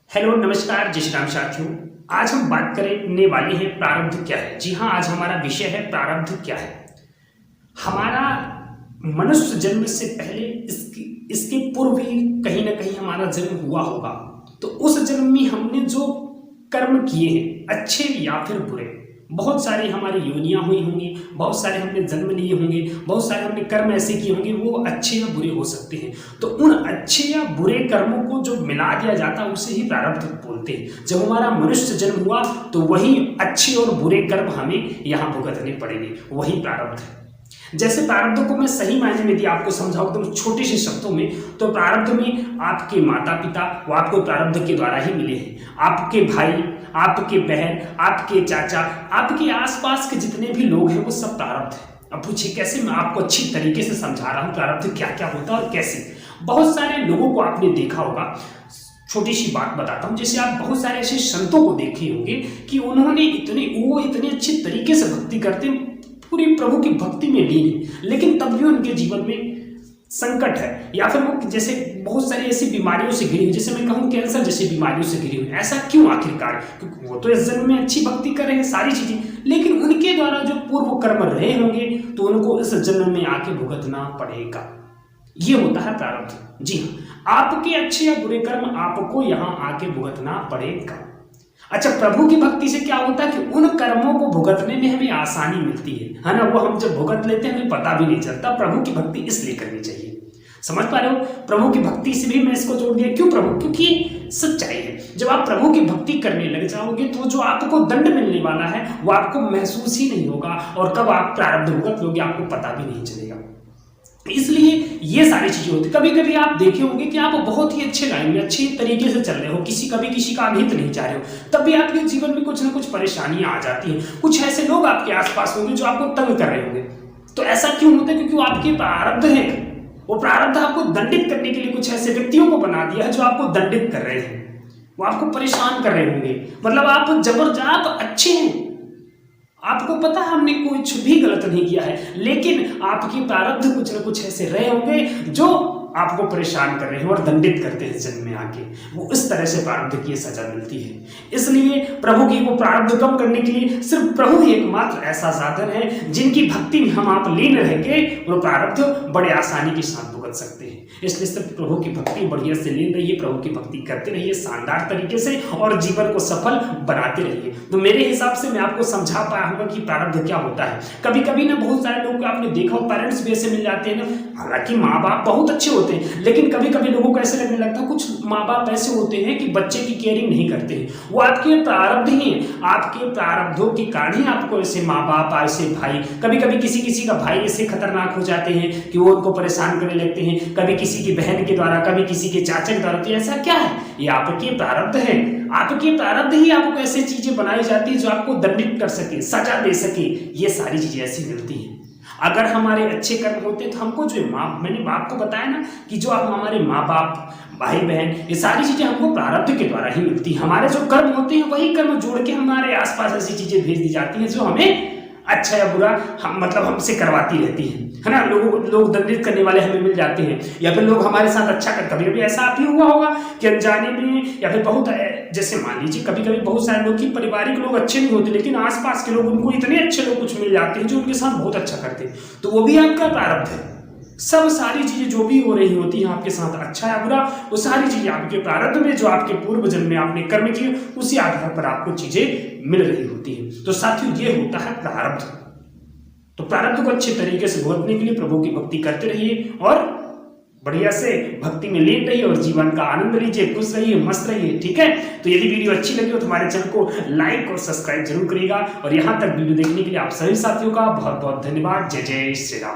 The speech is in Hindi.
हेलो नमस्कार जय श्री राम साथियों। आज हम बात करने वाले हैं प्रारब्ध क्या है। जी हाँ, आज हमारा विषय है प्रारब्ध क्या है। हमारा मनुष्य जन्म से पहले इसके पूर्व भी कहीं ना कहीं हमारा जन्म हुआ होगा। तो उस जन्म में हमने जो कर्म किए हैं, अच्छे या फिर बुरे, बहुत सारी हमारी योनियां हुई होंगी, बहुत सारे हमने जन्म लिए होंगे, बहुत सारे हमने कर्म ऐसे किए होंगे, वो अच्छे या बुरे हो सकते हैं। तो उन अच्छे या बुरे कर्मों को जो मिला दिया जाता है उसे ही प्रारब्ध बोलते हैं। जब हमारा मनुष्य जन्म हुआ तो वही अच्छे और बुरे कर्म हमें यहाँ भुगतने पड़ेंगे, वही प्रारब्ध है। जैसे प्रारब्ध को मैं सही मायने में दिया आपको समझाऊं एकदम छोटे से शब्दों में, तो प्रारब्ध में आपके माता पिता वो आपको प्रारब्ध के द्वारा ही मिले हैं। आपके भाई, आपके बहन, आपके चाचा, आपके आसपास के जितने भी लोग हैं वो सब प्रारब्ध है। अब पूछिए कैसे? मैं आपको अच्छी तरीके से समझा रहा हूँ प्रारब्ध क्या क्या होता है और कैसे। बहुत सारे लोगों को आपने देखा होगा, छोटी सी बात बताता हूँ। जैसे आप बहुत सारे ऐसे संतों को देखे होंगे कि उन्होंने इतने अच्छे तरीके से भक्ति करते हैं, पूरी प्रभु की भक्ति में लीन है, लेकिन तब भी उनके जीवन में संकट है, या फिर वो जैसे बहुत सारी ऐसी बीमारियों से घिरी हुई, जैसे मैं कहूँ कैंसर जैसी बीमारियों से घिरी हुई। ऐसा क्यों आखिरकार? क्योंकि वो तो इस जन्म में अच्छी भक्ति कर रहे हैं सारी चीजें, लेकिन उनके द्वारा जो पूर्व कर्म रहे होंगे तो उनको इस जन्म में आके भुगतना पड़ेगा। ये होता है प्रारब्ध। जी हाँ, आपके अच्छे या बुरे कर्म आपको यहाँ आके भुगतना पड़ेगा। अच्छा, प्रभु की भक्ति से क्या होता है कि उन कर्मों को भुगतने में हमें आसानी मिलती है ना। वो हम जब भुगत लेते हैं हमें पता भी नहीं चलता। प्रभु की भक्ति इसलिए करनी चाहिए। समझ पा रहे हो? प्रभु की भक्ति से भी मैं इसको जोड़ दिया। क्यों प्रभु? क्योंकि सच्चाई है। जब आप प्रभु की भक्ति करने लग जाओगे तो जो आपको दंड मिलने वाला है वो आपको महसूस ही नहीं होगा, और कब आप प्रारब्ध भुगत लोगे आपको पता भी नहीं चलेगा। इसलिए ये सारी चीजें होती। कभी कभी आप देखे होंगे कि आप बहुत ही अच्छे लाइन में अच्छे तरीके से चल रहे हो, कभी किसी का अहित नहीं चाह रहे हो, तब भी आपके जीवन में कुछ ना कुछ परेशानियां आ जाती हैं। कुछ ऐसे लोग आपके आसपास होंगे जो आपको तंग कर रहे होंगे। तो ऐसा क्यों होता है? क्योंकि वो आपके प्रारब्ध है। वो प्रारब्ध आपको दंडित करने के लिए कुछ ऐसे व्यक्तियों को बना दिया है जो आपको दंडित कर रहे हैं, वो आपको परेशान कर रहे होंगे। मतलब आप जबरदस्त अच्छे हैं, आपको पता है हमने कुछ भी गलत नहीं किया है, लेकिन आपकी प्रारब्ध कुछ न कुछ ऐसे रहे होंगे जो आपको परेशान कर रहे हैं और दंडित करते हैं जन्म में आके। वो इस तरह से प्रारब्ध की सजा मिलती है। इसलिए प्रभु की वो प्रारब्ध कम करने के लिए सिर्फ प्रभु ही एकमात्र ऐसा साधन है जिनकी भक्ति में हम आप लीन रह के वो प्रारब्ध बड़े आसानी के साथ भुगत सकते हैं। इसलिए सिर्फ प्रभु की भक्ति बढ़िया से लीन रहिए, प्रभु की भक्ति करते रहिए शानदार तरीके से, और जीवन को सफल बनाते रहिए। तो मेरे हिसाब से मैं आपको समझा पाया होगा कि प्रारब्ध क्या होता है। कभी कभी ना बहुत सारे लोग को आपने देखा हो, पेरेंट्स भी ऐसे मिल जाते हैं ना, हालांकि माँ बाप बहुत अच्छे होते हैं, लेकिन कभी कभी लोगों को ऐसे लगने लगता है कुछ माँ बाप ऐसे होते हैं कि बच्चे की केयरिंग नहीं करते हैं। वो आपके प्रारब्ध ही हैं, आपके प्रारब्धों के कारण ही आपको ऐसे माँ बाप, ऐसे भाई, कभी कभी किसी का भाई ऐसे खतरनाक हो जाते हैं कि वो उनको परेशान करने लगते हैं, कभी किसी की बहन के द्वारा, कभी किसी के चाचा के द्वारा। तो ऐसा क्या है? ये आपके प्रारब्ध है। आपके प्रारब्ध ही आपको ऐसी चीजें बनाई जाती है जो आपको दंडित कर सके, सजा दे सके। ये सारी चीजें ऐसी मिलती हैं। अगर हमारे अच्छे कर्म होते तो हमको जो मैंने आपको बताया ना कि जो आप हमारे माँ बाप, भाई बहन, ये सारी चीजें हमको प्रारब्ध के द्वारा ही मिलती है। हमारे जो कर्म होते हैं वही कर्म जोड़ के हमारे आसपास ऐसी चीजें भेज दी जाती हैं जो हमें अच्छा या बुरा मतलब हमसे करवाती रहती है ना। लोग दंडित करने वाले हमें मिल जाते हैं, या फिर लोग हमारे साथ अच्छा कर। कभी कभी ऐसा आप ही हुआ होगा कि अनजाने में, या फिर बहुत जैसे मान लीजिए कभी कभी बहुत सारे लोग की पारिवारिक लोग अच्छे नहीं होते, लेकिन आसपास के लोग उनको इतने अच्छे लोग कुछ मिल जाते हैं जो उनके साथ बहुत अच्छा करते हैं। तो वो भी आपका प्रारब्ध है। सब सारी चीजें जो भी हो रही होती हैं आपके साथ, अच्छा या बुरा, वो सारी चीजें आपके प्रारब्ध में जो आपके पूर्व जन्म में आपने कर्म किए उसी आधार पर आपको चीजें मिल रही होती हैं। तो साथियों, ये होता है प्रारब्ध। तो प्रारब्ध को अच्छे तरीके से भुगतने के लिए प्रभु की भक्ति करते रहिए और बढ़िया से भक्ति में लीन रहिए और जीवन का आनंद लीजिए, खुश रहिए, मस्त रहिए। ठीक है? तो यदि वीडियो अच्छी लगी हो तो हमारे चैनल को लाइक और सब्सक्राइब जरूर करिएगा। और यहाँ तक वीडियो देखने के लिए आप सभी साथियों का बहुत बहुत धन्यवाद। जय जय श्री राम।